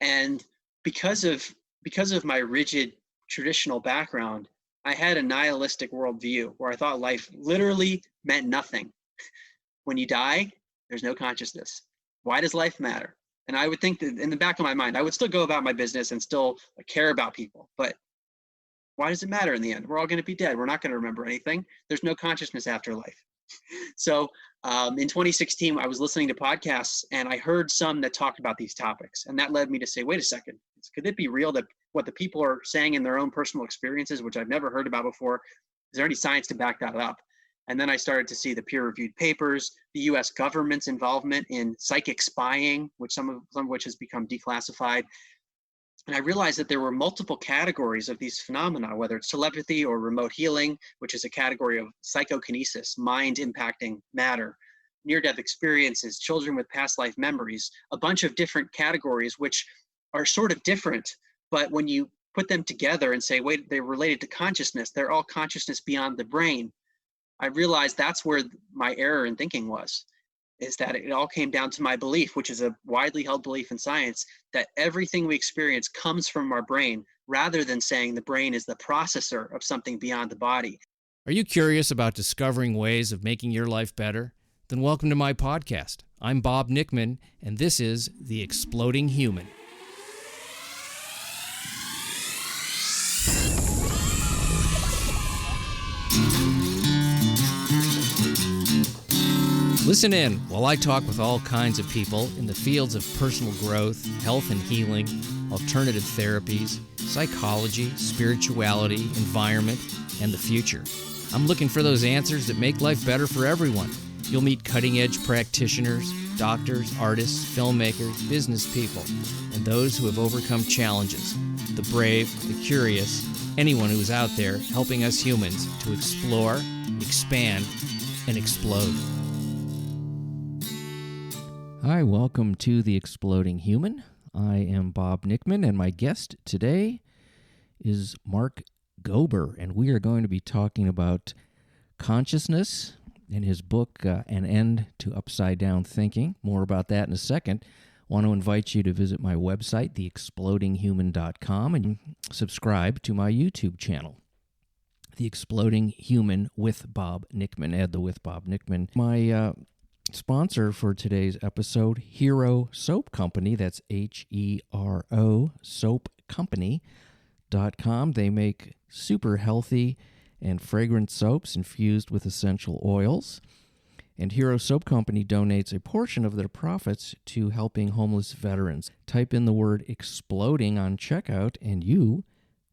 And because of my rigid traditional background, I had a nihilistic worldview where I thought life literally meant nothing. When you die, there's no consciousness. Why does life matter? And I would think that in the back of my mind, I would still go about my business and still care about people. But why does it matter in the end? We're all going to be dead. We're not going to remember anything. There's no consciousness after life. So in 2016, I was listening to podcasts and I heard some that talked about these topics. And that led me to say, wait a second, could it be real that what the people are saying in their own personal experiences, which I've never heard about before, is there any science to back that up? And then I started to see the peer-reviewed papers, the US government's involvement in psychic spying, which some of which has become declassified. And I realized that there were multiple categories of these phenomena, whether it's telepathy or remote healing, which is a category of psychokinesis, mind impacting matter, near-death experiences, children with past life memories, a bunch of different categories which are sort of different, but when you put them together and say, wait, they're related to consciousness, they're all consciousness beyond the brain. I realized that's where my error in thinking was, is that it all came down to my belief, which is a widely held belief in science, that everything we experience comes from our brain, rather than saying the brain is the processor of something beyond the body. Are you curious about discovering ways of making your life better? Then welcome to my podcast. I'm Bob Nickman, and this is The Exploding Human. Listen in while I talk with all kinds of people in the fields of personal growth, health and healing, alternative therapies, psychology, spirituality, environment, and the future. I'm looking for those answers that make life better for everyone. You'll meet cutting-edge practitioners, doctors, artists, filmmakers, business people, and those who have overcome challenges. The brave, the curious, anyone who is out there helping us humans to explore, expand, and explode. Hi, welcome to The Exploding Human. I am Bob Nickman, and my guest today is Mark Gober, and we are going to be talking about consciousness in his book, An End to Upside Down Thinking. More about that in a second. I want to invite you to visit my website, theexplodinghuman.com, and subscribe to my YouTube channel, The Exploding Human with Bob Nickman. Add the with Bob Nickman. My sponsor for today's episode, Hero Soap Company. That's Hero soapcompany.com. They make super healthy and fragrant soaps infused with essential oils. And Hero Soap Company donates a portion of their profits to helping homeless veterans. Type in the word exploding on checkout and you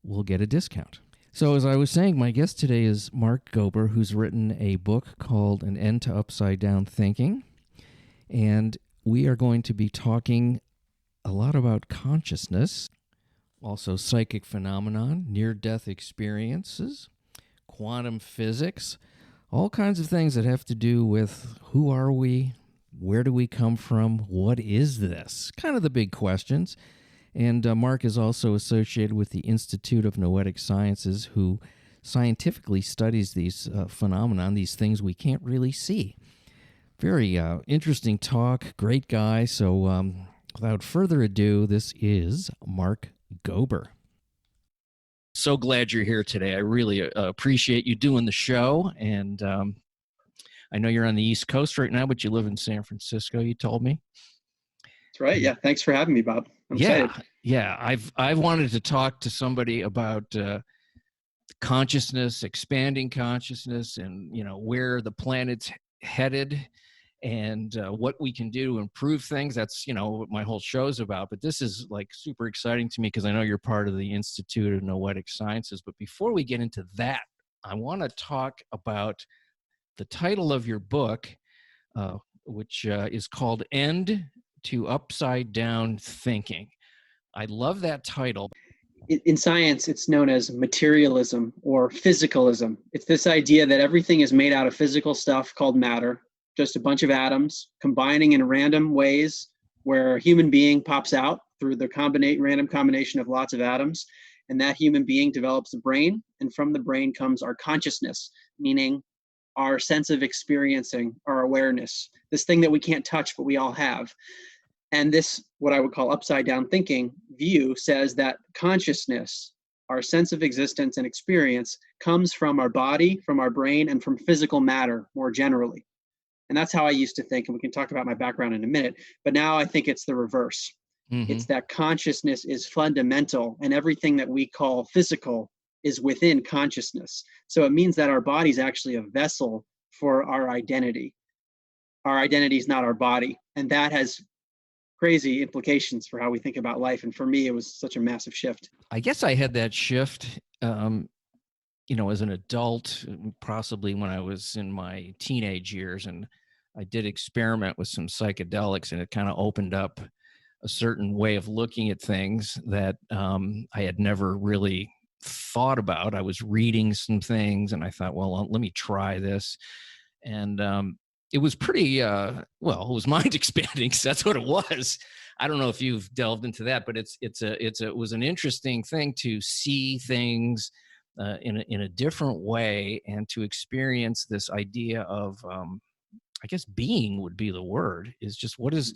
will get a discount. So as I was saying, my guest today is Mark Gober, who's written a book called An End to Upside Down Thinking. And we are going to be talking a lot about consciousness, also psychic phenomenon, near-death experiences, quantum physics, all kinds of things that have to do with who are we, where do we come from, what is this? Kind of the big questions. And Mark is also associated with the Institute of Noetic Sciences, who scientifically studies these phenomena, these things we can't really see. Very interesting talk, great guy. So without further ado, this is Mark Gober. So glad you're here today. I really appreciate you doing the show. And I know you're on the East Coast right now, but you live in San Francisco, you told me. That's right. Yeah. Thanks for having me, Bob. I'm excited. Yeah. I've wanted to talk to somebody about consciousness, expanding consciousness, and where the planet's headed, and what we can do to improve things. That's what my whole show's about. But this is like super exciting to me because I know you're part of the Institute of Noetic Sciences. But before we get into that, I want to talk about the title of your book, which is called End to Upside Down Thinking. I love that title. In science, it's known as materialism or physicalism. It's this idea that everything is made out of physical stuff called matter, just a bunch of atoms combining in random ways where a human being pops out through the random combination of lots of atoms. And that human being develops a brain, and from the brain comes our consciousness, meaning our sense of experiencing, our awareness, this thing that we can't touch, but we all have. And this, what I would call upside down thinking view, says that consciousness, our sense of existence and experience, comes from our body, from our brain, and from physical matter more generally. And that's how I used to think. And we can talk about my background in a minute. But now I think it's the reverse. Mm-hmm. It's that consciousness is fundamental, and everything that we call physical is within consciousness. So it means that our body is actually a vessel for our identity. Our identity is not our body. And that has crazy implications for how we think about life. And for me, it was such a massive shift. I guess I had that shift, as an adult, possibly when I was in my teenage years, and I did experiment with some psychedelics, and it kind of opened up a certain way of looking at things that I had never really thought about. I was reading some things, and I thought, well, let me try this. And it was pretty, it was mind expanding. So that's what it was. I don't know if you've delved into that, but it was an interesting thing to see things in a different way, and to experience this idea of, I guess, being would be the word. Is just what does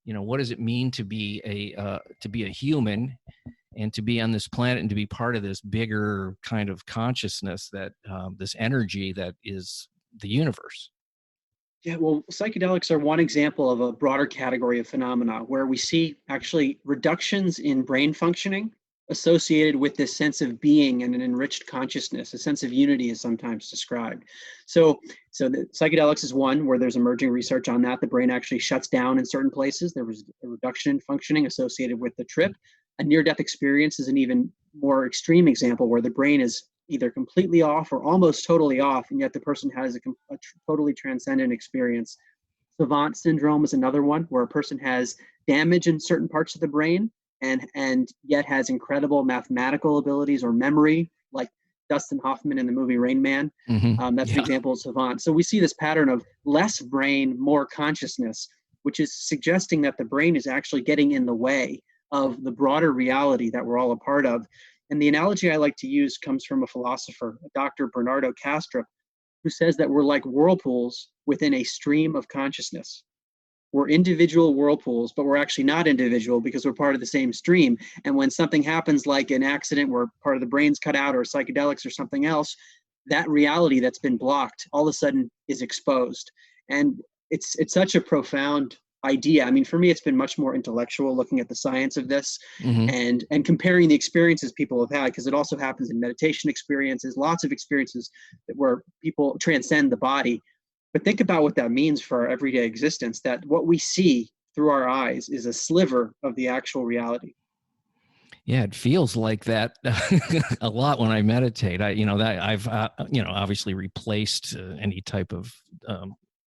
it mean to be a human, and to be on this planet, and to be part of this bigger kind of consciousness, that this energy that is the universe. Yeah, well, psychedelics are one example of a broader category of phenomena where we see actually reductions in brain functioning associated with this sense of being and an enriched consciousness. A sense of unity is sometimes described. So the psychedelics is one where there's emerging research on that. The brain actually shuts down in certain places. There was a reduction in functioning associated with the trip. A near-death experience is an even more extreme example where the brain is either completely off or almost totally off, and yet the person has a totally transcendent experience. Savant Syndrome is another one where a person has damage in certain parts of the brain, and yet has incredible mathematical abilities or memory, like Dustin Hoffman in the movie Rain Man. Mm-hmm. That's an example of Savant. So we see this pattern of less brain, more consciousness, which is suggesting that the brain is actually getting in the way of the broader reality that we're all a part of. And the analogy I like to use comes from a philosopher, Dr. Bernardo Kastrup, who says that we're like whirlpools within a stream of consciousness. We're individual whirlpools, but we're actually not individual because we're part of the same stream. And when something happens, like an accident where part of the brain's cut out, or psychedelics or something else, that reality that's been blocked all of a sudden is exposed. And it's such a profound idea. I mean, for me, it's been much more intellectual, looking at the science of this, Mm-hmm. and comparing the experiences people have had, because it also happens in meditation experiences, lots of experiences where people transcend the body. But think about what that means for our everyday existence, that what we see through our eyes is a sliver of the actual reality. Yeah, it feels like that a lot when I meditate. I've obviously replaced any type of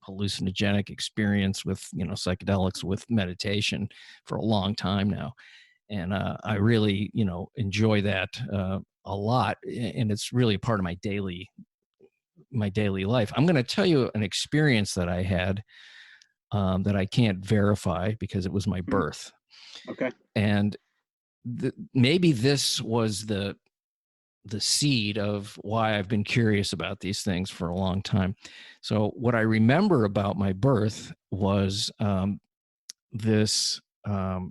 hallucinogenic experience with psychedelics with meditation for a long time now, and I really enjoy that a lot, and it's really a part of my daily life. I'm going to tell you an experience that I had that I can't verify because it was my birth, Okay. and maybe this was the seed of why I've been curious about these things for a long time. So what I remember about my birth was this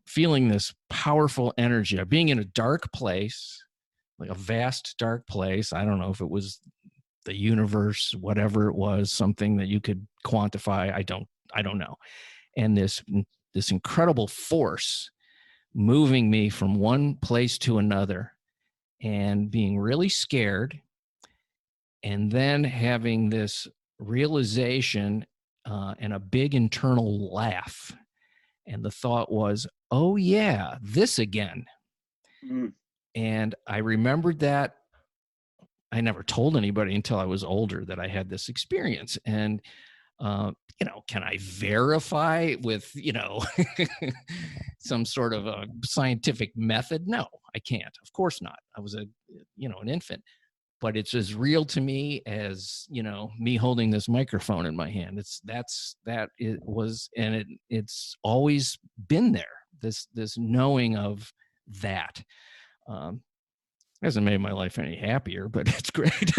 feeling this powerful energy of being in a dark place, like a vast dark place. I don't know if it was the universe, whatever it was, something that you could quantify. I don't know. And this incredible force moving me from one place to another, and being really scared, and then having this realization and a big internal laugh. And the thought was, oh, yeah, this again. Mm. And I remembered that. I never told anybody until I was older that I had this experience. And, can I verify with, some sort of a scientific method? No, I can't. Of course not. I was an infant. But it's as real to me as me holding this microphone in my hand. It's always been there. This knowing of that hasn't made my life any happier, but it's great.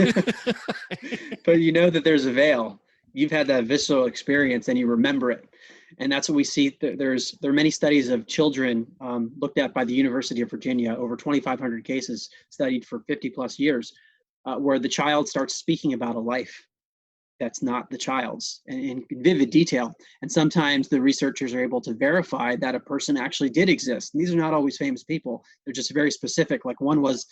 But you know that there's a veil. you've had that visceral experience and you remember it. And that's what we see. There are many studies of children looked at by the University of Virginia, over 2,500 cases studied for 50 plus years, where the child starts speaking about a life that's not the child's in vivid detail. And sometimes the researchers are able to verify that a person actually did exist. And these are not always famous people. They're just very specific. Like one was,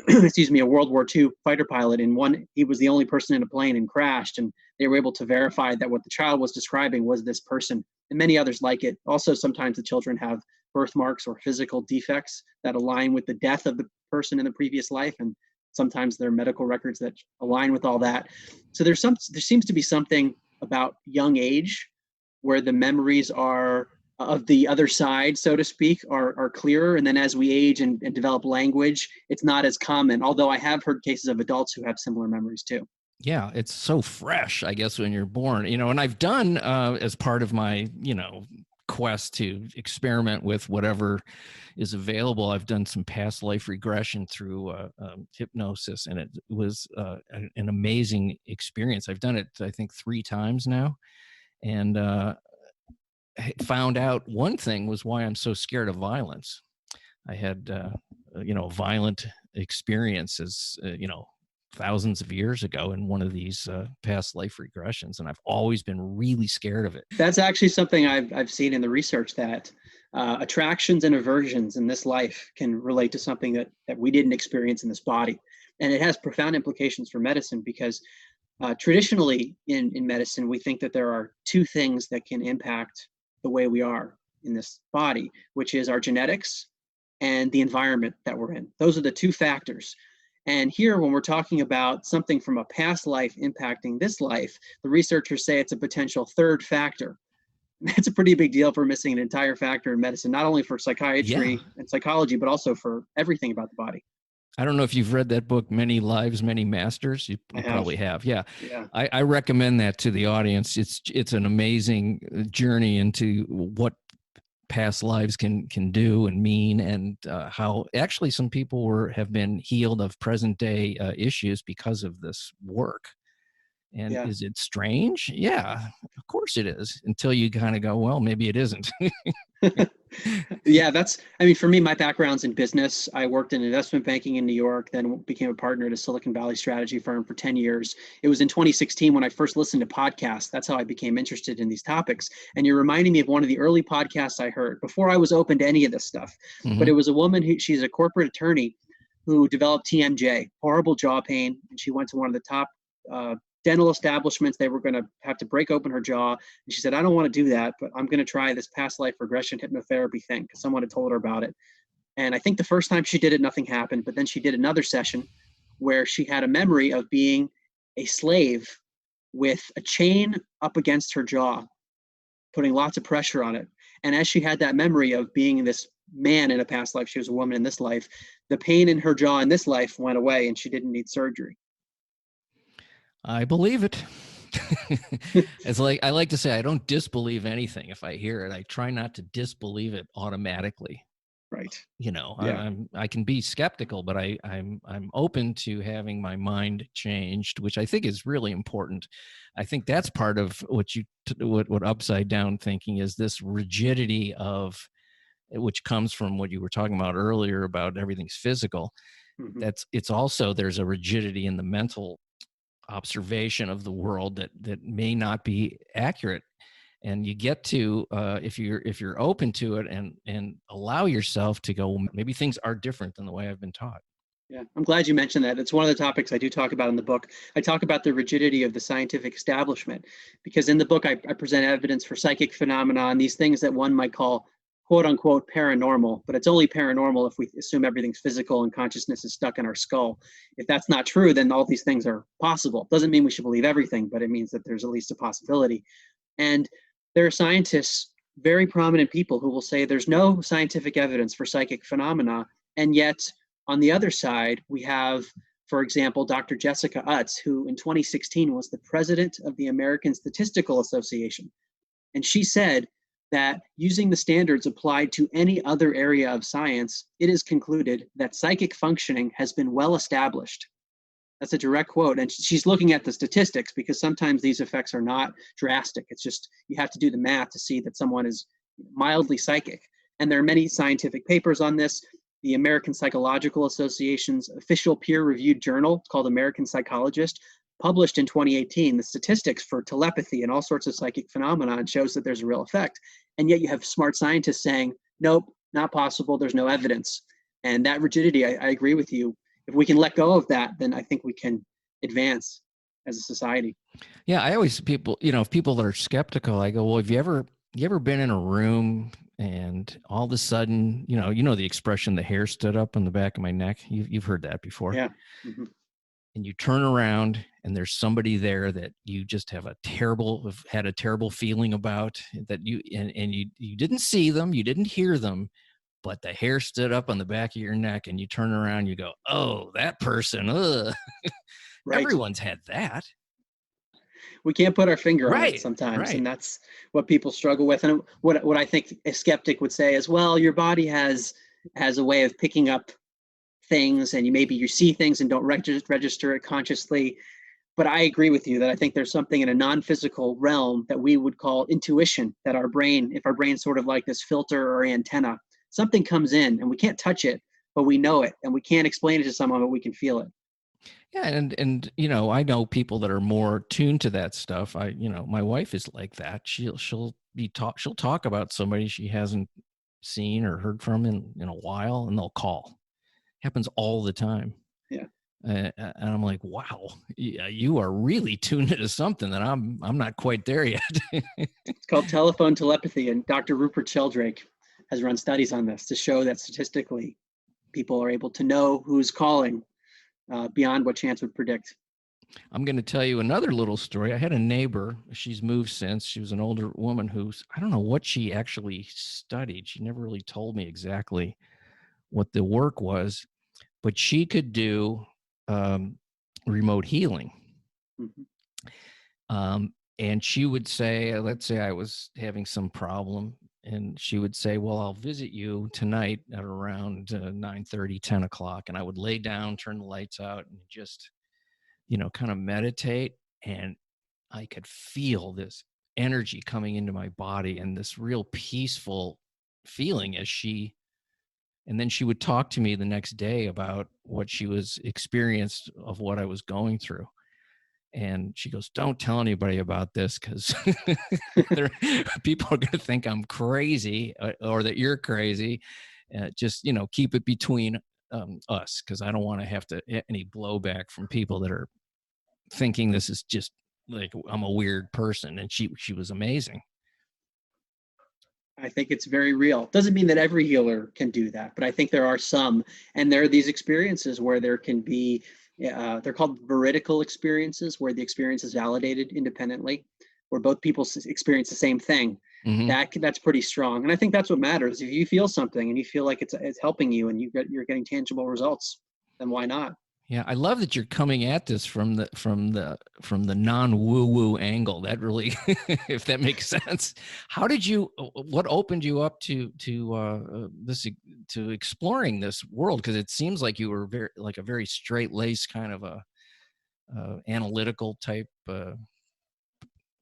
excuse me, a World War II fighter pilot. And one, he was the only person in a plane and crashed. And they were able to verify that what the child was describing was this person, and many others like it. Also, sometimes the children have birthmarks or physical defects that align with the death of the person in the previous life. And sometimes there are medical records that align with all that. So there seems to be something about young age where the memories are of the other side, so to speak, are clearer. And then as we age and develop language, it's not as common, although I have heard cases of adults who have similar memories too. Yeah, it's so fresh, I guess, when you're born, and I've done as part of my, quest to experiment with whatever is available. I've done some past life regression through hypnosis, and it was an amazing experience. I've done it, I think, 3 times now, and found out one thing was why I'm so scared of violence. I had, violent experiences, thousands of years ago in one of these past life regressions, and I've always been really scared of it. That's actually something I've seen in the research, that attractions and aversions in this life can relate to something that we didn't experience in this body. And it has profound implications for medicine, because traditionally in medicine, we think that there are 2 things that can impact the way we are in this body, which is our genetics and the environment that we're in. Those are the 2 factors. And here, when we're talking about something from a past life impacting this life, the researchers say it's a potential 3rd factor. That's a pretty big deal for missing an entire factor in medicine, not only for psychiatry and psychology, but also for everything about the body. I don't know if you've read that book, Many Lives, Many Masters. You probably have. Yeah. I recommend that to the audience. It's an amazing journey into what past lives can do and mean, and how actually some people have been healed of present day issues because of this work. And is it strange? Yeah, of course it is, until you kind of go, well, maybe it isn't. Yeah, for me, my background's in business. I worked in investment banking in New York, then became a partner at a Silicon Valley strategy firm for 10 years. It was in 2016 when I first listened to podcasts. That's how I became interested in these topics. And you're reminding me of one of the early podcasts I heard before I was open to any of this stuff. Mm-hmm. But it was a woman she's a corporate attorney who developed TMJ, horrible jaw pain. And she went to one of the top dental establishments. They were going to have to break open her jaw. And she said, I don't want to do that, but I'm going to try this past life regression hypnotherapy thing, because someone had told her about it. And I think the first time she did it, nothing happened. But then she did another session where she had a memory of being a slave with a chain up against her jaw, putting lots of pressure on it. And as she had that memory of being this man in a past life, she was a woman in this life, the pain in her jaw in this life went away and she didn't need surgery. I believe it. It's like I like to say, I don't disbelieve anything. If I hear it, I try not to disbelieve it automatically. Right. I can be skeptical, but I'm open to having my mind changed, which I think is really important. I think that's part of what upside down thinking is, this rigidity which comes from what you were talking about earlier about everything's physical. Mm-hmm. It's also, there's a rigidity in the mental observation of the world that may not be accurate, and you get to if you're open to it and allow yourself to go, maybe things are different than the way I've been taught. Yeah, I'm glad you mentioned that. It's one of the topics I do talk about in the book. I talk about the rigidity of the scientific establishment, because in the book I present evidence for psychic phenomena and these things that one might call quote unquote paranormal, but it's only paranormal if we assume everything's physical and consciousness is stuck in our skull. If that's not true, then all these things are possible. Doesn't mean we should believe everything, but it means that there's at least a possibility. And there are scientists, very prominent people, who will say there's no scientific evidence for psychic phenomena. And yet on the other side, we have, for example, Dr. Jessica Utz, who in 2016 was the president of the American Statistical Association. And she said that using the standards applied to any other area of science, it is concluded that psychic functioning has been well established. That's a direct quote. And she's looking at the statistics because sometimes these effects are not drastic. It's just you have to do the math to see that someone is mildly psychic. And there are many scientific papers on this. The American Psychological Association's official peer-reviewed journal called American Psychologist published in 2018 the statistics for telepathy and all sorts of psychic phenomena and shows that there's a real effect. And yet you have smart scientists saying, nope, not possible, there's no evidence. And that rigidity, I agree with you. If we can let go of that, then I think we can advance as a society. Yeah, I always if people that are skeptical, I go, well, have you ever been in a room and all of a sudden, you know the expression, the hair stood up on the back of my neck? You've heard that before. Yeah. Mm-hmm. And you turn around and there's somebody there that you just had a terrible feeling about, that you didn't see them, you didn't hear them, but the hair stood up on the back of your neck, and you turn around, you go, oh, that person. Ugh. Right. Everyone's had that. We can't put our finger on Right, it sometimes, right. and that's what people struggle with. And what I think a skeptic would say is, well, your body has a way of picking up things, and you see things and don't register it consciously. But I agree with you that I think there's something in a non-physical realm that we would call intuition, that our brain, if our brain's sort of like this filter or antenna, something comes in and we can't touch it, but we know it, and we can't explain it to someone, but we can feel it. Yeah, and I know people that are more tuned to that stuff. My wife is like that. She'll talk about somebody she hasn't seen or heard from in a while, and they'll call. Happens all the time. Yeah. And I'm like, wow, you are really tuned into something that I'm not quite there yet. It's called telephone telepathy, and Dr. Rupert Sheldrake has run studies on this to show that statistically people are able to know who's calling beyond what chance would predict. I'm going to tell you another little story. I had a neighbor. She's moved since. She was an older woman who's, I don't know what she actually studied. She never really told me exactly what the work was, but she could do remote healing. Mm-hmm. And she would say, let's say I was having some problem, and she would say, well, I'll visit you tonight at around 9:30, 10 o'clock. And I would lay down, turn the lights out, and just, kind of meditate. And I could feel this energy coming into my body and this real peaceful feeling and then she would talk to me the next day about what she was experienced of what I was going through. And she goes, don't tell anybody about this, because people are going to think I'm crazy or that you're crazy. Just, keep it between us, because I don't want to have any blowback from people that are thinking this is just like I'm a weird person. And she was amazing. I think it's very real. Doesn't mean that every healer can do that, but I think there are some, and there are these experiences where there can be, they're called veridical experiences, where the experience is validated independently, where both people experience the same thing. Mm-hmm. That's pretty strong, and I think that's what matters. If you feel something and you feel like it's helping you, and you're getting tangible results, then why not? Yeah, I love that you're coming at this from the non-woo-woo angle. That really, if that makes sense. What opened you up to exploring this world? Because it seems like you were a very straight-laced kind of a analytical type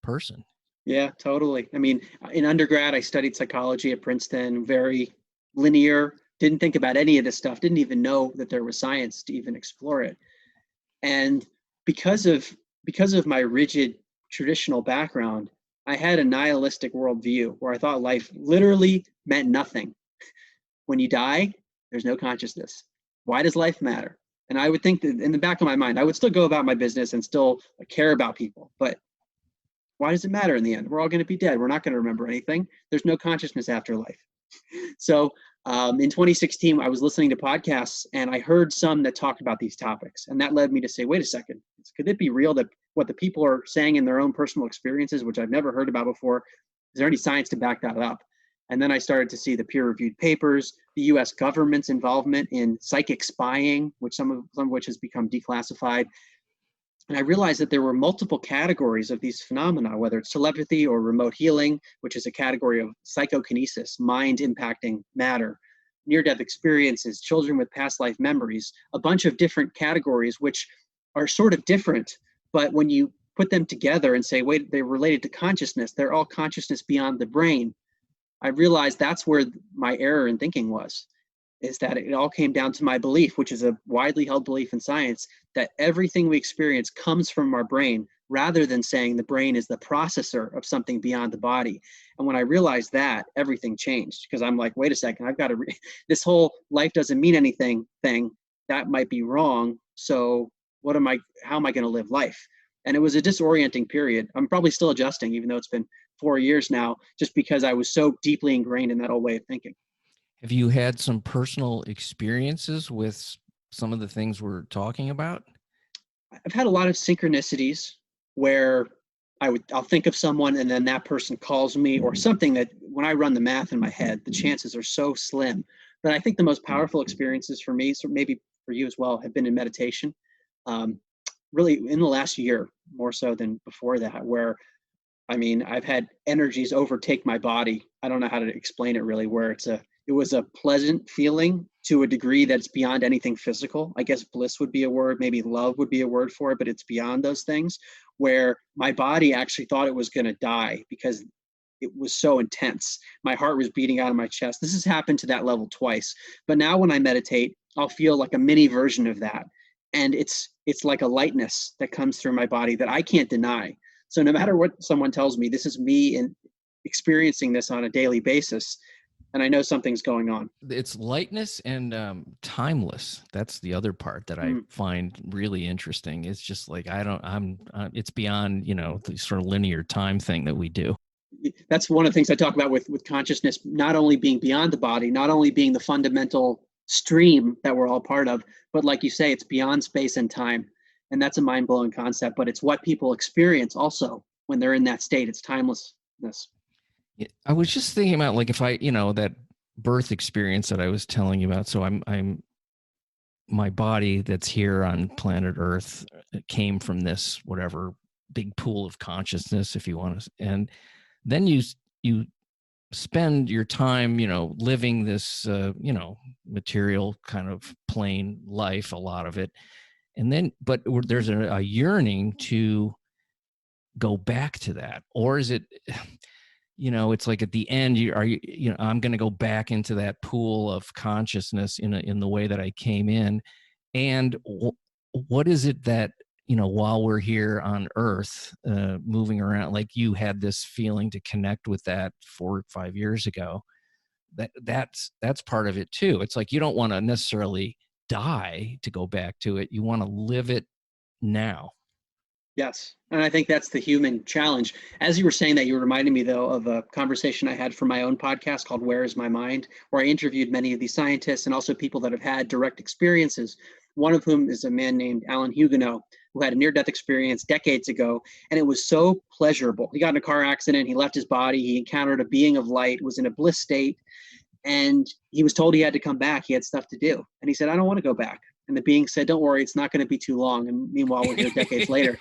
person. Yeah, totally. I mean, in undergrad, I studied psychology at Princeton, very linear. Didn't think about any of this stuff, didn't even know that there was science to even explore it. And because of my rigid traditional background, I had a nihilistic worldview where I thought life literally meant nothing. When you die, there's no consciousness. Why does life matter? And I would think that in the back of my mind, I would still go about my business and still care about people. But why does it matter in the end? We're all going to be dead. We're not going to remember anything. There's no consciousness after life. So in 2016, I was listening to podcasts, and I heard some that talked about these topics. And that led me to say, wait a second, could it be real that what the people are saying in their own personal experiences, which I've never heard about before, is there any science to back that up? And then I started to see the peer-reviewed papers, the US government's involvement in psychic spying, which some of which has become declassified. And I realized that there were multiple categories of these phenomena, whether it's telepathy or remote healing, which is a category of psychokinesis, mind impacting matter, near-death experiences, children with past life memories, a bunch of different categories which are sort of different, but when you put them together and say, wait, they're related to consciousness, they're all consciousness beyond the brain, I realized that's where my error in thinking was, is that it all came down to my belief, which is a widely held belief in science, that everything we experience comes from our brain, rather than saying the brain is the processor of something beyond the body. And when I realized that, everything changed, because I'm like, wait a second, I've got to, this whole life doesn't mean anything thing, that might be wrong. So how am I going to live life? And it was a disorienting period. I'm probably still adjusting, even though it's been 4 years now, just because I was so deeply ingrained in that old way of thinking. Have you had some personal experiences with some of the things we're talking about? I've had a lot of synchronicities where I'll think of someone and then that person calls me, or something that when I run the math in my head, the chances are so slim. But I think the most powerful experiences for me, so maybe for you as well, have been in meditation. Um, Really in the last year, more so than before that, where I mean, I've had energies overtake my body. I don't know how to explain it really, where it was a pleasant feeling to a degree that's beyond anything physical. I guess bliss would be a word, maybe love would be a word for it, but it's beyond those things, where my body actually thought it was going to die because it was so intense. My heart was beating out of my chest. This has happened to that level twice. But now when I meditate, I'll feel like a mini version of that. And it's like a lightness that comes through my body that I can't deny. So no matter what someone tells me, this is me and experiencing this on a daily basis, and I know something's going on. It's lightness and timeless. That's the other part that I find really interesting. It's just like it's beyond the sort of linear time thing that we do. That's one of the things I talk about with consciousness, not only being beyond the body, not only being the fundamental stream that we're all part of, but like you say, it's beyond space and time. And that's a mind-blowing concept, but it's what people experience also when they're in that state. It's timelessness. Yeah, I was just thinking about, like, if I, that birth experience that I was telling you about. So I'm my body that's here on planet Earth came from this whatever big pool of consciousness, if you want to, and then you spend your time, living this, material kind of plain life, a lot of it, and then, but there's a yearning to go back to that, or is it? It's like at the end, I'm going to go back into that pool of consciousness in the way that I came in. And what is it that, while we're here on Earth, moving around, like you had this feeling to connect with that 4 or 5 years ago, that's part of it too. It's like, you don't want to necessarily die to go back to it. You want to live it now. Yes. And I think that's the human challenge. As you were saying that, you reminded me, though, of a conversation I had for my own podcast called Where is My Mind, where I interviewed many of these scientists and also people that have had direct experiences, one of whom is a man named Alan Huguenot, who had a near-death experience decades ago. And it was so pleasurable. He got in a car accident. He left his body. He encountered a being of light, was in a bliss state. And he was told he had to come back. He had stuff to do. And he said, I don't want to go back. And the being said, don't worry, it's not going to be too long. And meanwhile, we're here decades later.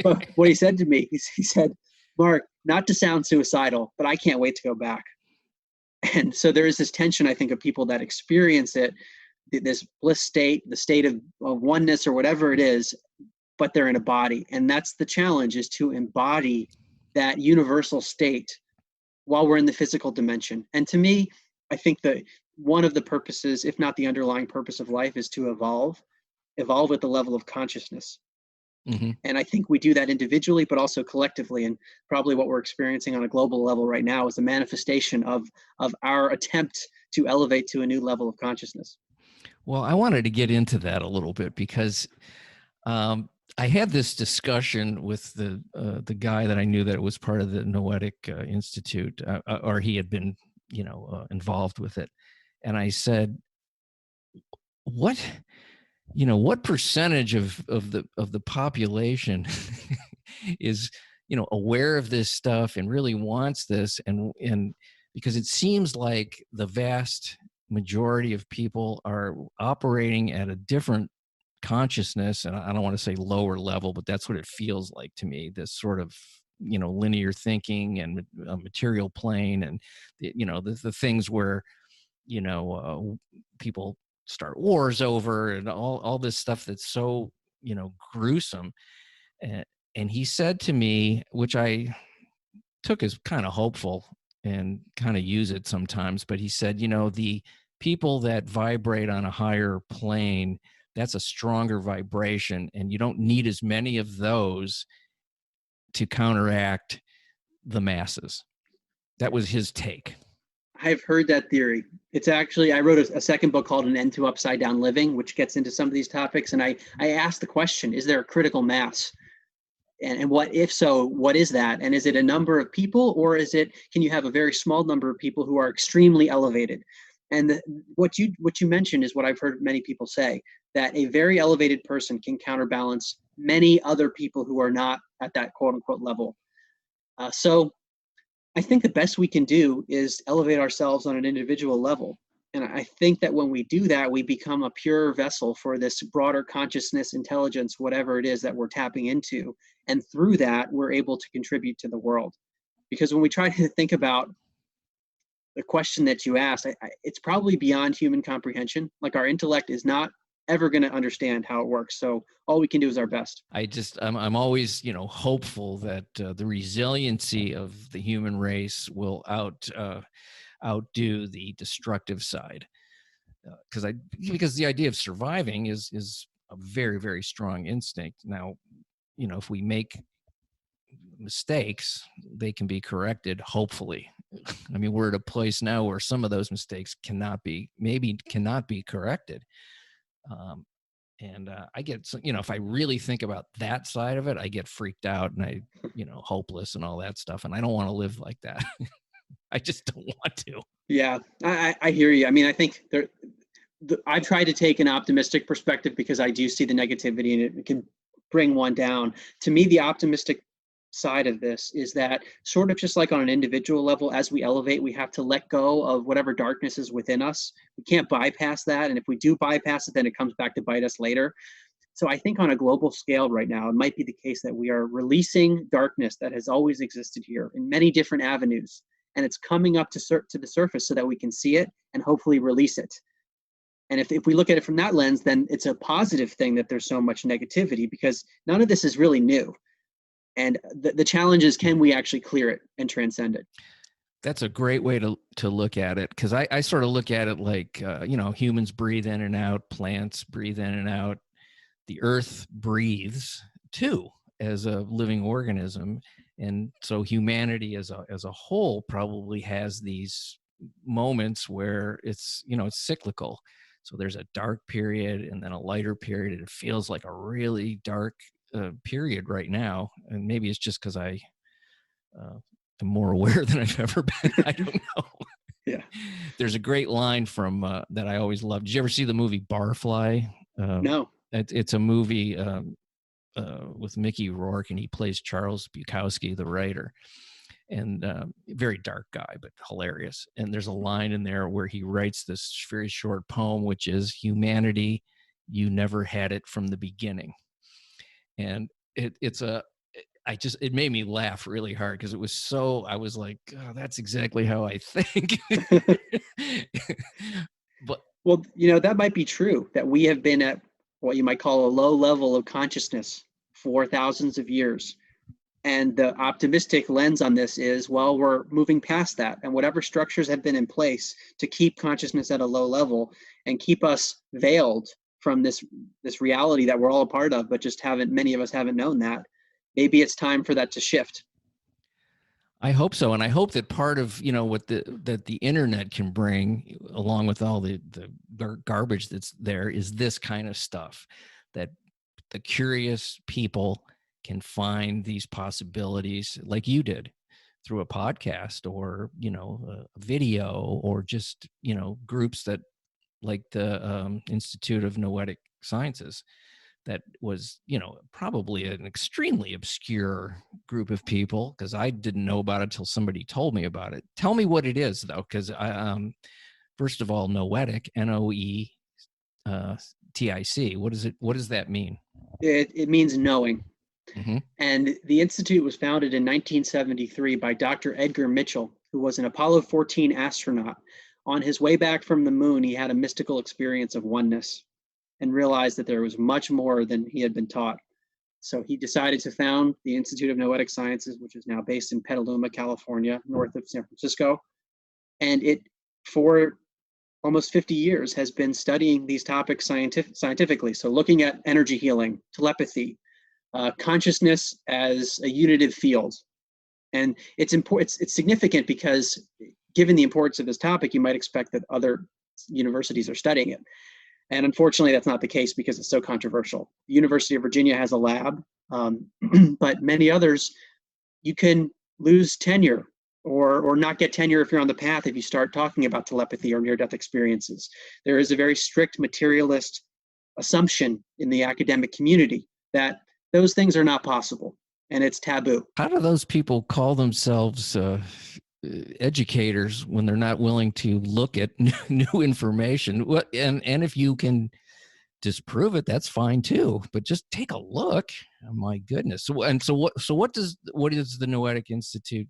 But what he said to me, he said, Mark, not to sound suicidal, but I can't wait to go back. And so there is this tension, I think, of people that experience it, this bliss state, the state of oneness or whatever it is, but they're in a body. And that's the challenge, is to embody that universal state while we're in the physical dimension. And to me, I think that one of the purposes, if not the underlying purpose of life, is to evolve at the level of consciousness. Mm-hmm. And I think we do that individually, but also collectively. And probably what we're experiencing on a global level right now is a manifestation of our attempt to elevate to a new level of consciousness. Well, I wanted to get into that a little bit because I had this discussion with the guy that I knew that was part of the Noetic Institute, or he had been, involved with it. And I said, what percentage of the population is, aware of this stuff and really wants this? And because it seems like the vast majority of people are operating at a different consciousness, and I don't want to say lower level, but that's what it feels like to me, this sort of linear thinking and material plane, and the things where people start wars over, and all this stuff that's so gruesome. And he said to me, which I took as kind of hopeful and kind of use it sometimes, but he said, the people that vibrate on a higher plane, that's a stronger vibration, and you don't need as many of those to counteract the masses. That was his take. I've heard that theory. It's actually, I wrote a second book called An End to Upside Down Living, which gets into some of these topics. And I asked the question, is there a critical mass? And what, if so, what is that? And is it a number of people, or can you have a very small number of people who are extremely elevated? And what you mentioned is what I've heard many people say, that a very elevated person can counterbalance many other people who are not at that quote unquote level. So I think the best we can do is elevate ourselves on an individual level. And I think that when we do that, we become a pure vessel for this broader consciousness, intelligence, whatever it is that we're tapping into. And through that, we're able to contribute to the world. Because when we try to think about the question that you asked, it's probably beyond human comprehension. Like, our intellect is not ever going to understand how it works. So all we can do is our best. I'm always, hopeful that the resiliency of the human race will outdo the destructive side. Because the idea of surviving is a very, very strong instinct. Now, if we make mistakes, they can be corrected, hopefully. I mean, we're at a place now where some of those mistakes cannot be corrected. And I get, if I really think about that side of it, I get freaked out and I, hopeless and all that stuff. And I don't want to live like that. I just don't want to. Yeah, I hear you. I mean, I think I try to take an optimistic perspective because I do see the negativity and it can bring one down. To me, the optimistic side of this is that, sort of just like on an individual level, as we elevate, we have to let go of whatever darkness is within us. We can't bypass that. And if we do bypass it, then it comes back to bite us later. So I think on a global scale right now, it might be the case that we are releasing darkness that has always existed here in many different avenues. And it's coming up to the surface so that we can see it and hopefully release it. And if we look at it from that lens, then it's a positive thing that there's so much negativity, because none of this is really new. And the challenge is, can we actually clear it and transcend it? That's a great way to look at it, because I sort of look at it like, humans breathe in and out, plants breathe in and out. The earth breathes too as a living organism. And so humanity as a whole probably has these moments where it's cyclical. So there's a dark period and then a lighter period. It feels like a really dark period right now. And maybe it's just because I am more aware than I've ever been. I don't know. Yeah. There's a great line from that I always loved. Did you ever see the movie Barfly? No. It's a movie with Mickey Rourke, and he plays Charles Bukowski, the writer, and very dark guy, but hilarious. And there's a line in there where he writes this very short poem, which is, "Humanity, you never had it from the beginning." And it made me laugh really hard, because it was so, I was like, oh, that's exactly how I think. But well, that might be true, that we have been at what you might call a low level of consciousness for thousands of years. And the optimistic lens on this is, well, we're moving past that. And whatever structures have been in place to keep consciousness at a low level and keep us veiled from this reality that we're all a part of, but just many of us haven't known that. Maybe it's time for that to shift. I hope so. And I hope that part of, what that the internet can bring, along with all the garbage that's there, is this kind of stuff, that the curious people can find these possibilities like you did through a podcast, or, a video, or just, groups that, like the Institute of Noetic Sciences, that was, probably an extremely obscure group of people, because I didn't know about it until somebody told me about it. Tell me what it is, though, because first of all, Noetic, Noetic. What does that mean? It means knowing. Mm-hmm. And the Institute was founded in 1973 by Dr. Edgar Mitchell, who was an Apollo 14 astronaut. On his way back from the moon, he had a mystical experience of oneness. and realized that there was much more than he had been taught. So he decided to found the Institute of Noetic Sciences, which is now based in Petaluma, California, north of San Francisco. And it, for almost 50 years, has been studying these topics scientifically. So looking at energy healing, telepathy, consciousness as a unitive field. And it's important. It's significant because given the importance of this topic, you might expect that other universities are studying it. And unfortunately, that's not the case because it's so controversial. The University of Virginia has a lab, but many others, you can lose tenure or not get tenure if you're on the path if you start talking about telepathy or near-death experiences. There is a very strict materialist assumption in the academic community that those things are not possible, and it's taboo. How do those people call themselves educators when they're not willing to look at new information? And if you can disprove it, that's fine too. But just take a look. Oh, my goodness. So what does the Noetic Institute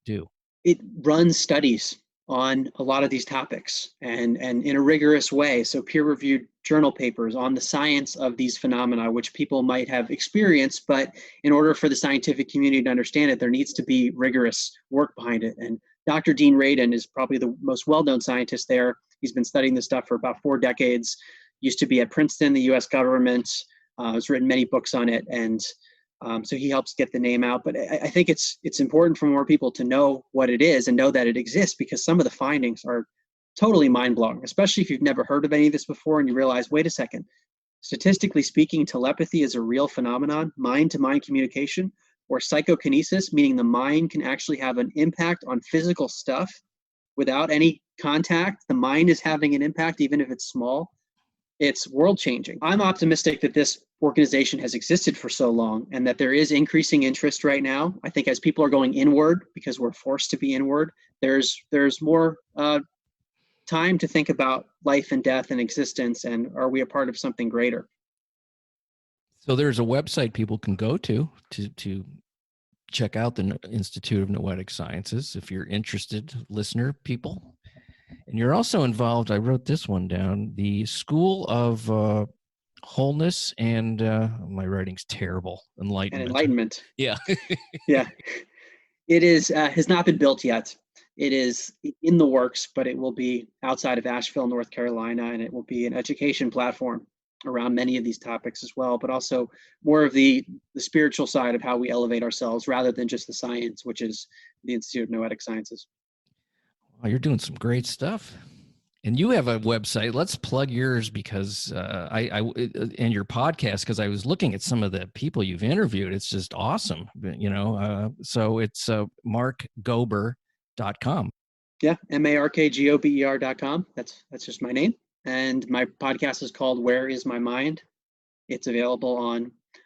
do? It runs studies on a lot of these topics and in a rigorous way. So peer-reviewed journal papers on the science of these phenomena, which people might have experienced, but in order for the scientific community to understand it, there needs to be rigorous work behind it. And Dr. Dean Radin is probably the most well-known scientist there. He's been studying this stuff for about 4 decades, used to be at Princeton, the US government, has written many books on it. And so he helps get the name out. But I think it's important for more people to know what it is and know that it exists, because some of the findings are totally mind-blowing, especially if you've never heard of any of this before and you realize, wait a second, statistically speaking, telepathy is a real phenomenon, mind-to-mind communication, or psychokinesis, meaning the mind can actually have an impact on physical stuff without any contact. The mind is having an impact, even if it's small. It's world-changing. I'm optimistic that this organization has existed for so long and that there is increasing interest right now. I think as people are going inward, because we're forced to be inward, there's more time to think about life and death and existence, and are we a part of something greater? So there's a website people can go to check out the Institute of Noetic Sciences if you're interested, listener people. And you're also involved, I wrote this one down, the School of Wholeness and my writing's terrible. Enlightenment. Yeah. Yeah. It is has not been built yet. It is in the works, but it will be outside of Asheville, North Carolina, and it will be an education platform around many of these topics as well, but also more of the spiritual side of how we elevate ourselves rather than just the science, which is the Institute of Noetic Sciences. Well, you're doing some great stuff. And you have a website. Let's plug yours because and your podcast, because I was looking at some of the people you've interviewed. It's just awesome, so it's markgober.com. Yeah, markgober.com. That's just my name. And my podcast is called Where Is My Mind? It's available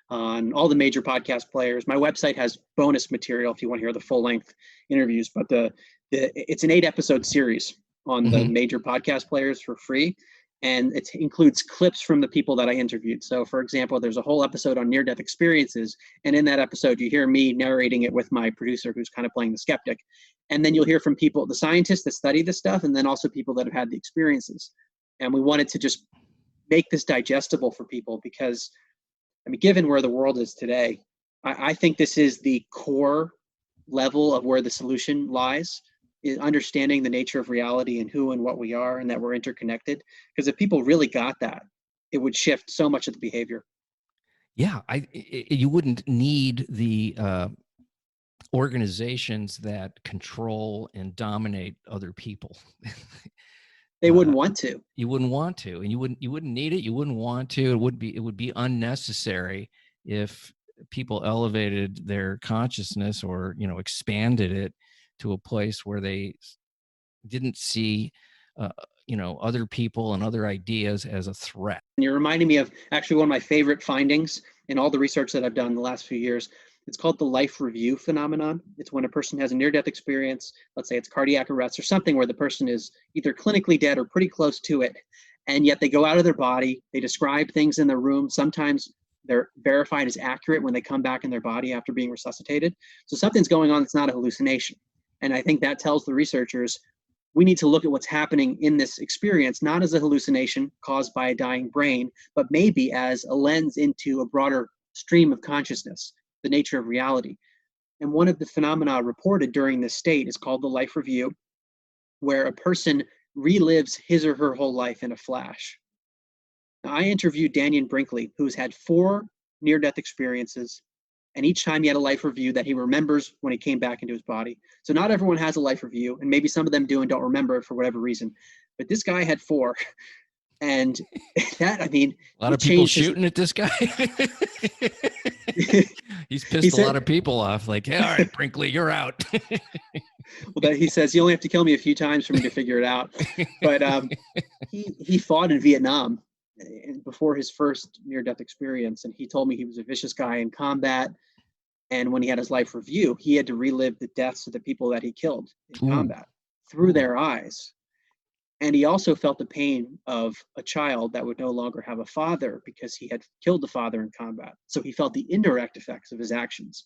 on all the major podcast players. My website has bonus material if you want to hear the full length interviews, but it's an 8-episode series on the major podcast players for free. And it includes clips from the people that I interviewed. So for example, there's a whole episode on near-death experiences. And in that episode, you hear me narrating it with my producer, who's kind of playing the skeptic. And then you'll hear from people, the scientists that study this stuff, and then also people that have had the experiences. And we wanted to just make this digestible for people because, I mean, given where the world is today, I think this is the core level of where the solution lies, is understanding the nature of reality and who and what we are and that we're interconnected. Because if people really got that, it would shift so much of the behavior. Yeah, you wouldn't need the organizations that control and dominate other people. They wouldn't want to. You wouldn't want to, and you wouldn't need it. You wouldn't want to. It would be unnecessary if people elevated their consciousness or expanded it to a place where they didn't see other people and other ideas as a threat. And you're reminding me of actually one of my favorite findings in all the research that I've done in the last few years. It's called the life review phenomenon. It's when a person has a near-death experience, let's say it's cardiac arrest or something where the person is either clinically dead or pretty close to it, and yet they go out of their body, they describe things in their room. Sometimes they're verified as accurate when they come back in their body after being resuscitated. So something's going on that's not a hallucination. And I think that tells the researchers we need to look at what's happening in this experience, not as a hallucination caused by a dying brain, but maybe as a lens into a broader stream of consciousness, the nature of reality. And one of the phenomena reported during this state is called the life review, where a person relives his or her whole life in a flash. Now, I interviewed Dannion Brinkley, who's had 4 near-death experiences, and each time he had a life review that he remembers when he came back into his body. So not everyone has a life review, and maybe some of them do and don't remember it for whatever reason. But this guy had 4, and that, I mean, a lot of people shooting at this guy. He's pissed a lot of people off. Like, hey, all right, Brinkley, you're out. Well, he says you only have to kill me a few times for me to figure it out. But he fought in Vietnam before his first near-death experience, and he told me he was a vicious guy in combat. And when he had his life review, he had to relive the deaths of the people that he killed in combat through their eyes. And he also felt the pain of a child that would no longer have a father because he had killed the father in combat. So he felt the indirect effects of his actions.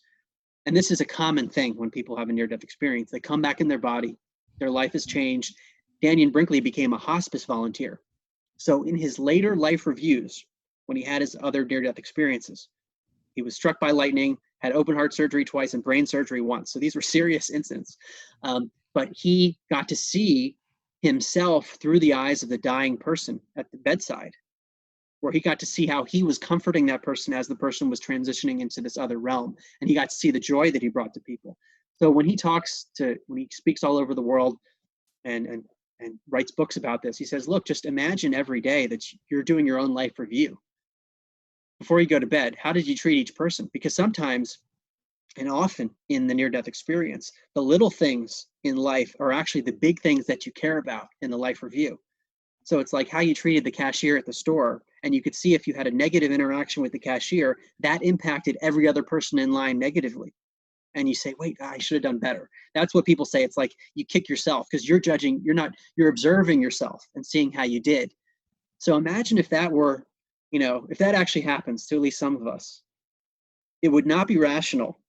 And this is a common thing when people have a near-death experience. They come back in their body, their life has changed. Dannion Brinkley became a hospice volunteer. So in his later life reviews, when he had his other near-death experiences, he was struck by lightning, had open heart surgery twice, and brain surgery once. So these were serious incidents. But he got to see himself through the eyes of the dying person at the bedside, where he got to see how he was comforting that person as the person was transitioning into this other realm. And he got to see the joy that he brought to people. So when he speaks all over the world and writes books about this, he says, look, just imagine every day that you're doing your own life review. Before you go to bed, how did you treat each person? Because sometimes, and often in the near-death experience, the little things in life are actually the big things that you care about in the life review. So it's like how you treated the cashier at the store, and you could see if you had a negative interaction with the cashier, that impacted every other person in line negatively. And you say, wait, I should have done better. That's what people say. It's like you kick yourself because you're judging, you're observing yourself and seeing how you did. So imagine if that were, if that actually happens to at least some of us, it would not be rational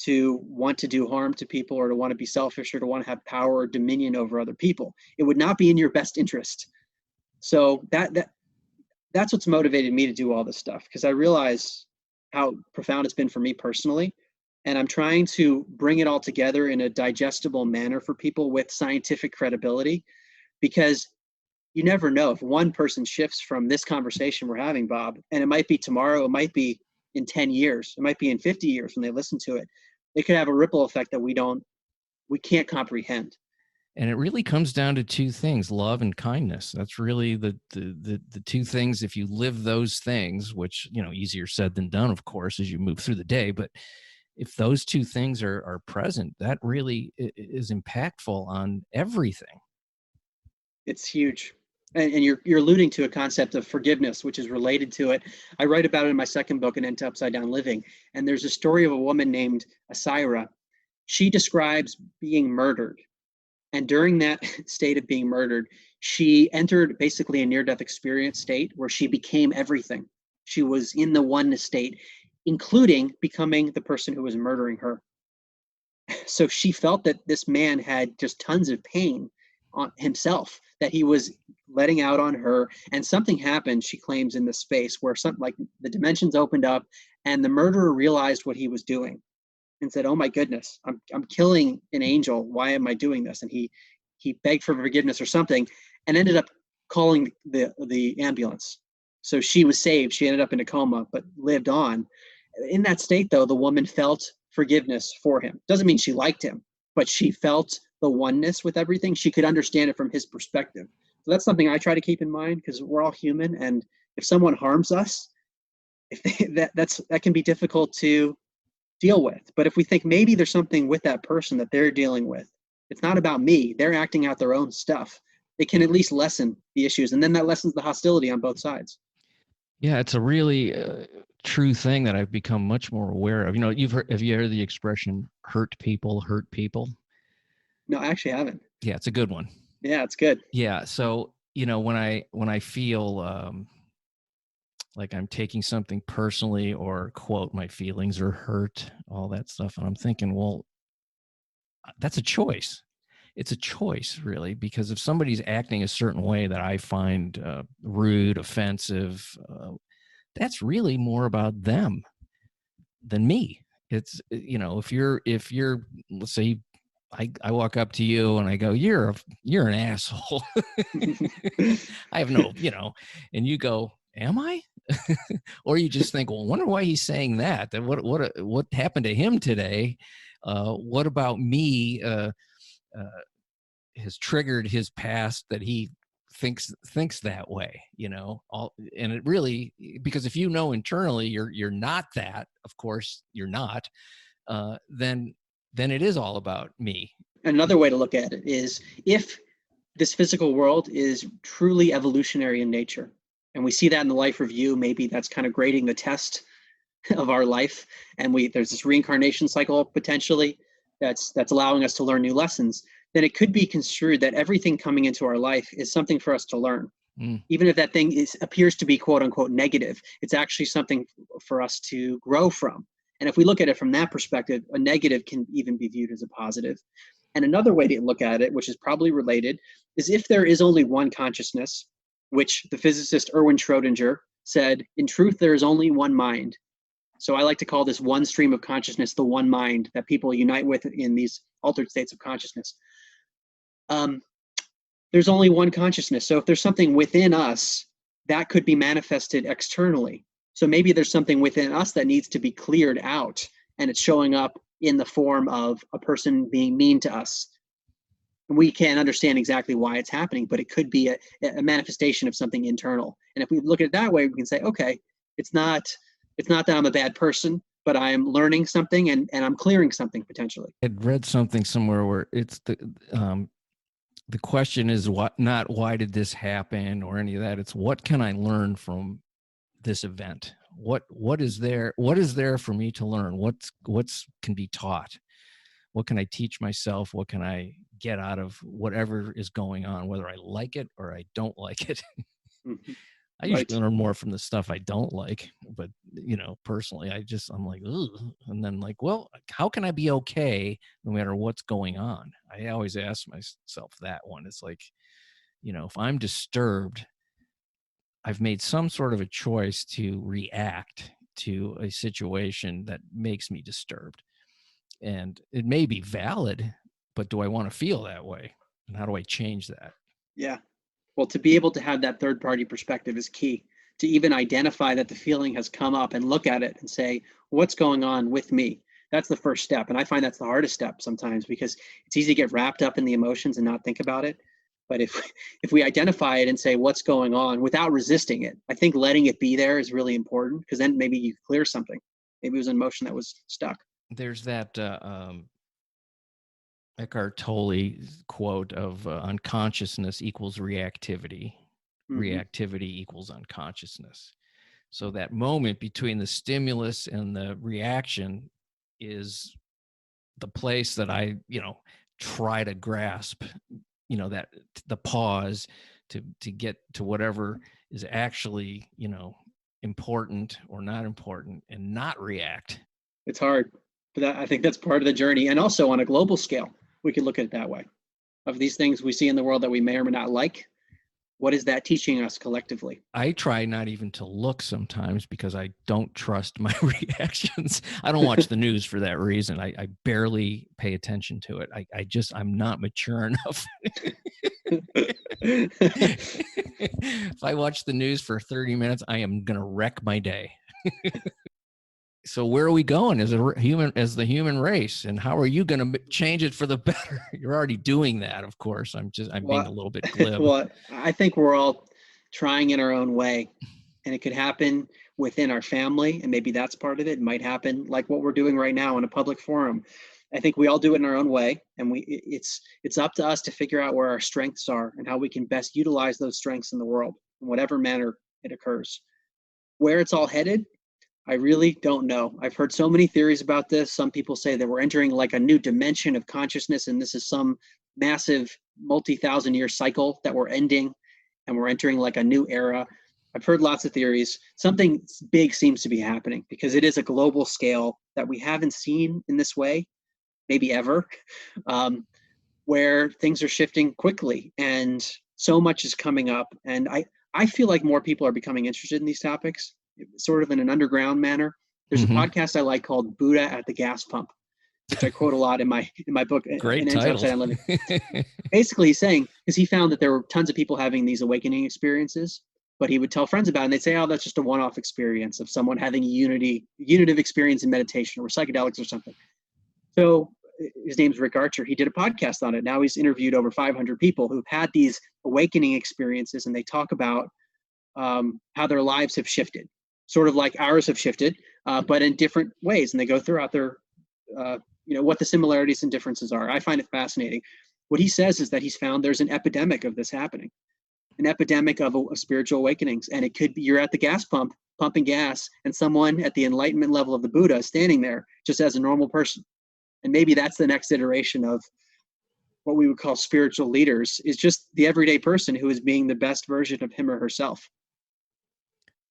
to want to do harm to people or to want to be selfish or to want to have power or dominion over other people. It would not be in your best interest. So that's what's motivated me to do all this stuff, because I realize how profound it's been for me personally. And I'm trying to bring it all together in a digestible manner for people with scientific credibility, because you never know if one person shifts from this conversation we're having, Bob, and it might be tomorrow, it might be in 10 years, it might be in 50 years when they listen to it. It could have a ripple effect that we can't comprehend. And it really comes down to 2 things, love and kindness. That's really the 2 things. If you live those things, which, easier said than done, of course, as you move through the day, but if those 2 things are present, that really is impactful on everything. It's huge. And you're alluding to a concept of forgiveness, which is related to it. I write about it in my second book, An End to Upside Down Living. And there's a story of a woman named Asira. She describes being murdered. And during that state of being murdered, she entered basically a near-death experience state where she became everything. She was in the oneness state, including becoming the person who was murdering her. So she felt that this man had just tons of pain on himself that he was letting out on her, and something happened, she claims, in the space where something like the dimensions opened up and the murderer realized what he was doing and said, oh my goodness, I'm killing an angel, why am I doing this? And he begged for forgiveness or something and ended up calling the ambulance. So she was saved. She ended up in a coma but lived on. In that state, though, the woman felt forgiveness for him. Doesn't mean she liked him, but she felt the oneness with everything. She could understand it from his perspective. So that's something I try to keep in mind, because we're all human, and if someone harms us, that can be difficult to deal with. But if we think maybe there's something with that person that they're dealing with, it's not about me, they're acting out their own stuff, it can at least lessen the issues, and then that lessens the hostility on both sides. Yeah, it's a really true thing that I've become much more aware of. Have you heard the expression hurt people hurt people? No, I actually haven't. Yeah, it's a good one. Yeah, it's good. Yeah, so when I feel like I'm taking something personally, or quote, my feelings are hurt, all that stuff, and I'm thinking, well, that's a choice. it's a choice, really, because if somebody's acting a certain way that I find rude, offensive, that's really more about them than me. It's, if you're, let's say, I walk up to you and I go, you're an asshole. I have no, and you go, am I? Or you just think, well, I wonder why he's saying that. What happened to him today? What about me has triggered his past that he thinks that way? And it really, because if internally you're not that, of course you're not. Then it is all about me. Another way to look at it is, if this physical world is truly evolutionary in nature, and we see that in the life review, maybe that's kind of grading the test of our life, and there's this reincarnation cycle potentially that's allowing us to learn new lessons, then it could be construed that everything coming into our life is something for us to learn. Even if that thing appears to be quote unquote negative, it's actually something for us to grow from. And if we look at it from that perspective, a negative can even be viewed as a positive. And another way to look at it, which is probably related, is if there is only one consciousness, which the physicist Erwin Schrödinger said, in truth, there is only one mind. So I like to call this one stream of consciousness the one mind that people unite with in these altered states of consciousness. There's only one consciousness. So if there's something within us, that could be manifested externally. So maybe there's something within us that needs to be cleared out, and it's showing up in the form of a person being mean to us. We can't understand exactly why it's happening, but it could be a manifestation of something internal. And if we look at it that way, we can say, okay, it's not that I'm a bad person, but I'm learning something and I'm clearing something potentially. I'd read something somewhere where it's the question is not why did this happen or any of that. It's what can I learn from this event? What is there for me to learn? What's can be taught? What can I teach myself? What can I get out of whatever is going on, whether I like it or I don't like it? Mm-hmm. I usually learn more from the stuff I don't like, but personally, I'm like, ugh. And then like, well, how can I be okay no matter what's going on? I always ask myself that one. It's like, if I'm disturbed, I've made some sort of a choice to react to a situation that makes me disturbed. And it may be valid, but do I want to feel that way? And how do I change that? Yeah. Well, to be able to have that third party perspective is key, to even identify that the feeling has come up and look at it and say, what's going on with me? That's the first step. And I find that's the hardest step sometimes, because it's easy to get wrapped up in the emotions and not think about it. But if we identify it and say what's going on without resisting it, I think letting it be there is really important, because then maybe you clear something. Maybe it was an emotion that was stuck. There's that Eckhart Tolle quote of unconsciousness equals reactivity. Mm-hmm. Reactivity equals unconsciousness. So that moment between the stimulus and the reaction is the place that I, try to grasp, that the pause to get to whatever is actually, important or not important, and not react. It's hard, but I think that's part of the journey. And also on a global scale, we could look at it that way. Of these things we see in the world that we may or may not like, what is that teaching us collectively? I try not even to look sometimes, because I don't trust my reactions. I don't watch the news for that reason. I barely pay attention to it. I'm not mature enough. If I watch the news for 30 minutes, I am going to wreck my day. So where are we going as the human race, and how are you going to change it for the better? You're already doing that, of course. I'm being a little bit glib. Well, I think we're all trying in our own way, and it could happen within our family, and maybe that's part of it. It might happen like what we're doing right now in a public forum. I think we all do it in our own way, and it's up to us to figure out where our strengths are and how we can best utilize those strengths in the world in whatever manner it occurs. Where it's all headed, I really don't know. I've heard so many theories about this. Some people say that we're entering like a new dimension of consciousness, and this is some massive multi-thousand-year cycle that we're ending, and we're entering like a new era. I've heard lots of theories. Something big seems to be happening, because it is a global scale that we haven't seen in this way, maybe ever. where things are shifting quickly and so much is coming up. And I feel like more people are becoming interested in these topics, sort of in an underground manner. There's a podcast I like called Buddha at the Gas Pump, which I quote a lot in my book, Great An End to Upside Down Living. title. Basically, he's saying, because he found that there were tons of people having these awakening experiences, but he would tell friends about it, and they'd say, oh, that's just a one-off experience of someone having a unitive experience in meditation or psychedelics or something. So his name's Rick Archer. He did a podcast on it. Now he's interviewed over 500 people who've had these awakening experiences, and they talk about how their lives have shifted, sort of like ours have shifted, but in different ways. And they go throughout their, what the similarities and differences are. I find it fascinating. What he says is that he's found there's an epidemic of this happening, an epidemic of spiritual awakenings. And it could be you're at the gas pump, pumping gas, and someone at the enlightenment level of the Buddha is standing there just as a normal person. And maybe that's the next iteration of what we would call spiritual leaders, is just the everyday person who is being the best version of him or herself.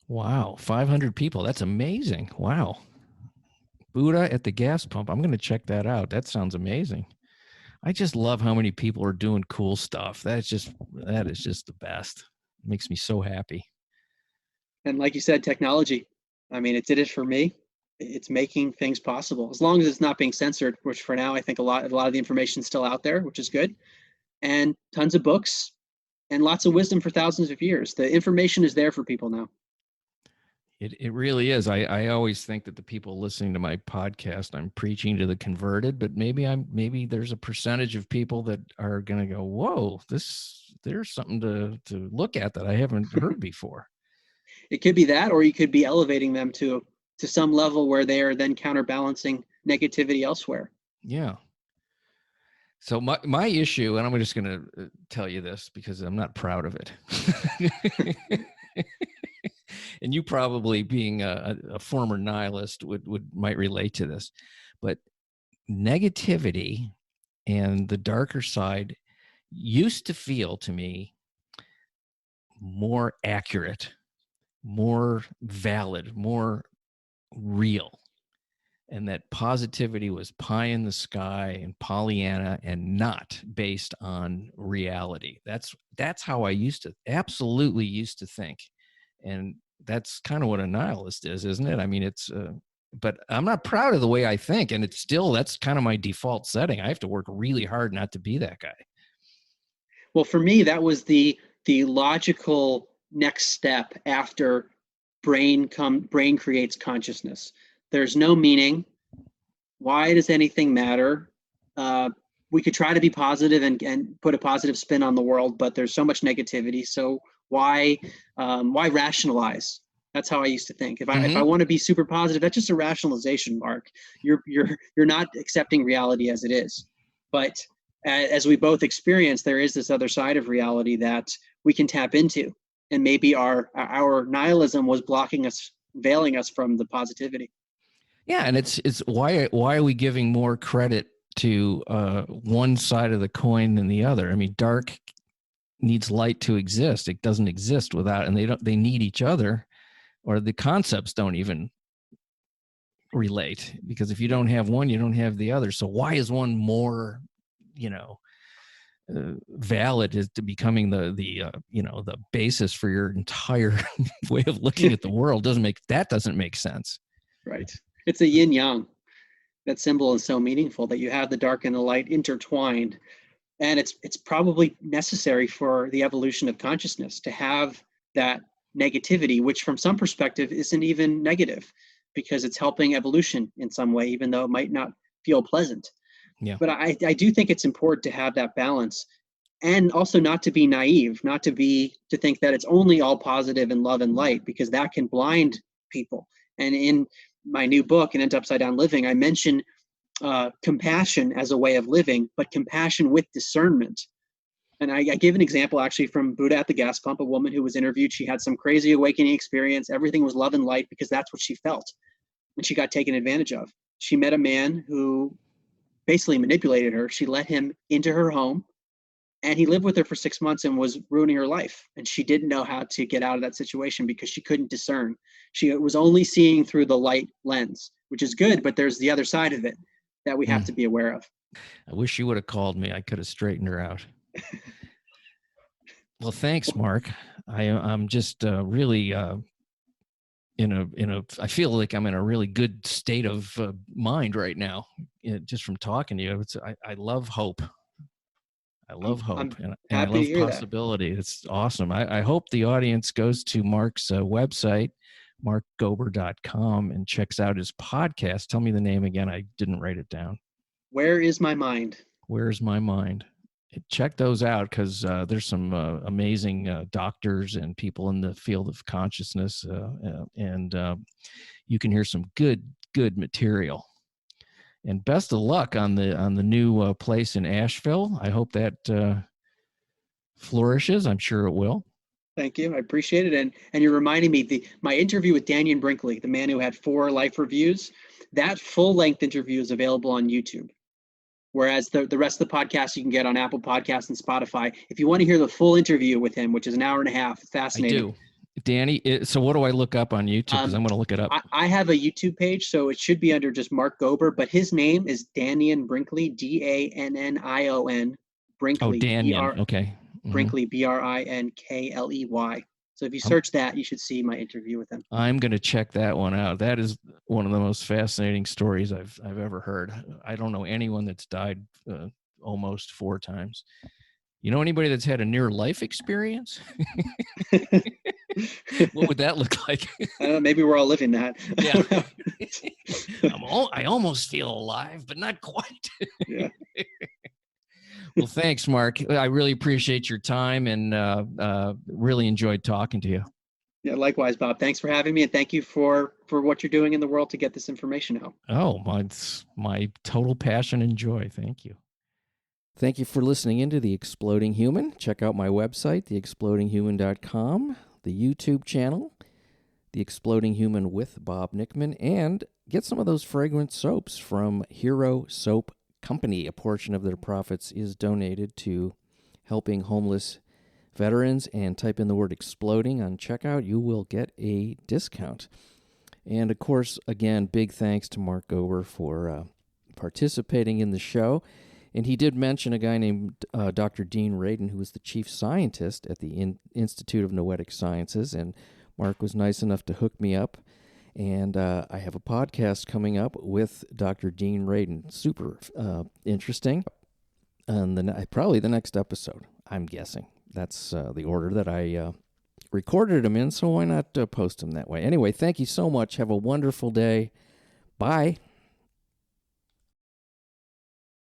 Wow, 500 people. That's amazing. Wow. Buddha at the gas pump. I'm going to check that out. That sounds amazing. I just love how many people are doing cool stuff. That is just the best. It makes me so happy. And like you said, technology, I mean, it did it for me. It's making things possible, as long as it's not being censored, which for now I think a lot of the information is still out there, which is good. And tons of books and lots of wisdom for thousands of years. The information is there for people now. It really is. I always think that the people listening to my podcast, I'm preaching to the converted, but maybe there's a percentage of people that are going to go, whoa, there's something to look at that I haven't heard before. It could be that, or you could be elevating them to some level where they are then counterbalancing negativity elsewhere. Yeah. So my issue, and I'm just going to tell you this because I'm not proud of it. And you probably, being a former nihilist, might relate to this, but negativity and the darker side used to feel to me more accurate, more valid, more real, and that positivity was pie in the sky and Pollyanna and not based on reality. That's how I absolutely used to think. And that's kind of what a nihilist is, isn't it? I mean, but I'm not proud of the way I think. And that's kind of my default setting. I have to work really hard not to be that guy. Well, for me, that was the logical next step after brain creates consciousness. There's no meaning. Why does anything matter? We could try to be positive and put a positive spin on the world, but there's so much negativity. So why rationalize? That's how I used to think. If I want to be super positive, that's just a rationalization, Mark. You're not accepting reality as it is. But as we both experience, there is this other side of reality that we can tap into, and maybe our nihilism was blocking us, veiling us from the positivity. Yeah, and it's why are we giving more credit to one side of the coin than the other? I mean, dark needs light to exist. It doesn't exist without, and they need each other, or the concepts don't even relate, because if you don't have one, you don't have the other. So why is one more, valid as to becoming the basis for your entire way of looking at the world? Doesn't make sense. Right. It's a yin yang. That symbol is so meaningful, that you have the dark and the light intertwined. And it's probably necessary for the evolution of consciousness to have that negativity, which from some perspective isn't even negative, because it's helping evolution in some way, even though it might not feel pleasant. Yeah. But I do think it's important to have that balance, and also not to be naive, not to think that it's only all positive and love and light, because that can blind people. And in my new book, An End to Upside Down Living, I mention compassion as a way of living, but compassion with discernment. And I give an example actually from Buddha at the Gas Pump, a woman who was interviewed. She had some crazy awakening experience. Everything was love and light because that's what she felt. And she got taken advantage of. She met a man who basically manipulated her. She let him into her home, and he lived with her for 6 months and was ruining her life. And she didn't know how to get out of that situation because she couldn't discern. She was only seeing through the light lens, which is good, but there's the other side of it that we have to be aware of. I wish you would have called me. I could have straightened her out. Well, thanks, Mark. I'm just really I feel like I'm in a really good state of mind right now, just from talking to you. I love hope. I love hope, I'm and I happy to love hear that. possibility. It's awesome. I hope the audience goes to Mark's website, markgober.com, and checks out his podcast. Tell me the name again. I didn't write it down. Where is my mind? Where's my mind? Check those out, because there's some amazing doctors and people in the field of consciousness, and you can hear some good material. And best of luck on the new place in Asheville. I hope that flourishes. I'm sure it will. Thank you. I appreciate it. And you're reminding me, my interview with Daniel Brinkley, the man who had 4 life reviews, that full-length interview is available on YouTube. Whereas the rest of the podcast you can get on Apple Podcasts and Spotify. If you want to hear the full interview with him, which is an hour and a half, it's fascinating. I do. Danny, so what do I look up on YouTube? Because I'm going to look it up. I have a YouTube page, so it should be under just Mark Gober, but his name is Daniel Brinkley, Dannion, Brinkley. Oh, Daniel. Okay. Brinkley, Brinkley. So if you search that, you should see my interview with him. I'm going to check that one out. That is one of the most fascinating stories I've ever heard. I don't know anyone that's died almost 4 times. You know anybody that's had a near life experience? What would that look like? Maybe we're all living that. Yeah. I almost feel alive, but not quite. Yeah. Well, thanks, Mark. I really appreciate your time, and really enjoyed talking to you. Yeah, likewise, Bob. Thanks for having me, and thank you for what you're doing in the world to get this information out. Oh, my total passion and joy. Thank you. Thank you for listening into The Exploding Human. Check out my website, theexplodinghuman.com, the YouTube channel, The Exploding Human with Bob Nickman, and get some of those fragrant soaps from Hero Soap Company. A portion of their profits is donated to helping homeless veterans, and type in the word exploding on checkout. You will get a discount. And of course, again, big thanks to Mark Gober for participating in the show. And he did mention a guy named Dr. Dean Radin, who was the chief scientist at the Institute of Noetic Sciences. And Mark was nice enough to hook me up. And I have a podcast coming up with Dr. Dean Radin. Super interesting. And probably the next episode, I'm guessing. That's the order that I recorded him in, so why not post him that way? Anyway, thank you so much. Have a wonderful day. Bye.